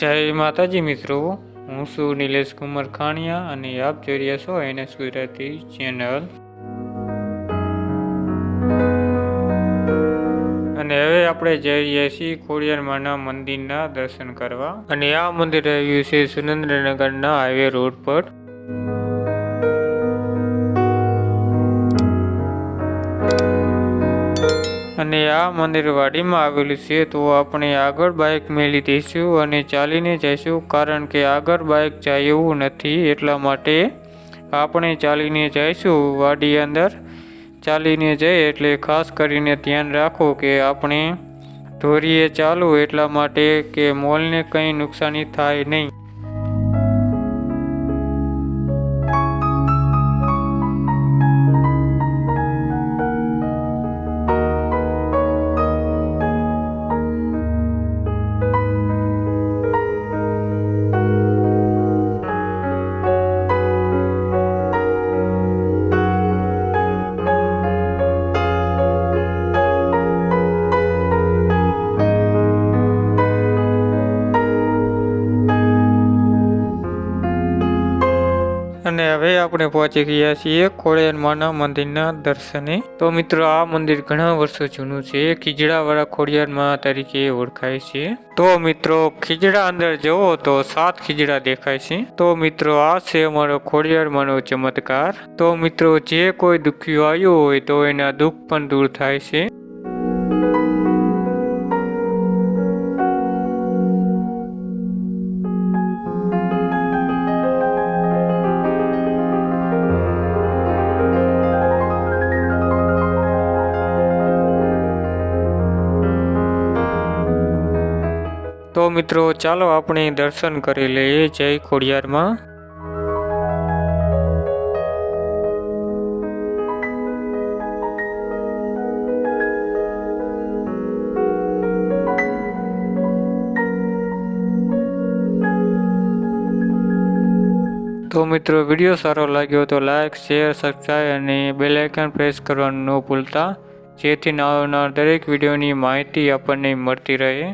જય માતાજી મિત્રો, હું છું નિલેશ કુમાર ખાણિયા અને આપ જોઈ રહ્યા છો NS ગુજરાતી ચેનલ। અને હવે આપણે જઈ રહ્યા છીએ ખોડિયારમાંના મંદિરના દર્શન કરવા। અને આ મંદિર આવ્યું છે સુરેન્દ્રનગરના હાઈવે રોડ પર। અને આ મંદિર વાડીમાં આવેલું છે, તો આપણે આગળ બાઇક મેલી દઈશું અને ચાલીને જઈશું, કારણ કે આગળ બાઇક જાય એવું નથી, એટલા માટે આપણે ચાલીને જઈશું વાડી અંદર। ચાલીને જઈએ એટલે ખાસ કરીને ધ્યાન રાખો કે આપણે ધોરીએ ચાલવું, એટલા માટે કે મોલને કંઈ નુકસાની થાય નહીં। અને હવે આપણે પહોંચી ગયા છીએ ખોડિયારમાંના મંદિરના દર્શને। તો મિત્રો, આ મંદિર ઘણા વર્ષો જૂનું છે, ખીજડાવાળા ખોડિયારમાં તરીકે ઓળખાય છે। તો મિત્રો, ખીજડા અંદર જુઓ તો 7 ખીજડા દેખાય છે। તો મિત્રો, આ છે અમારો ખોડિયારમાંનો ચમત્કાર। તો મિત્રો, જે કોઈ દુખ્યું આવ્યું હોય તો એના દુઃખ પણ દૂર થાય છે। તો મિત્રો, ચાલો આપણે દર્શન કરી લઈએ જય ખોડિયારમાં। તો મિત્રો, વિડીયો સારો લાગ્યો તો લાઈક, શેર, સબસ્ક્રાઈબ અને બેલ આઇકન પ્રેસ કરવાનું ન ભૂલતા, જેથી આવનાર દરેક વિડીયોની માહિતી આપણને મળતી રહે।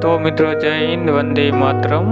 તો મિત્રો, જય હિન્દ, વંદે માતરમ।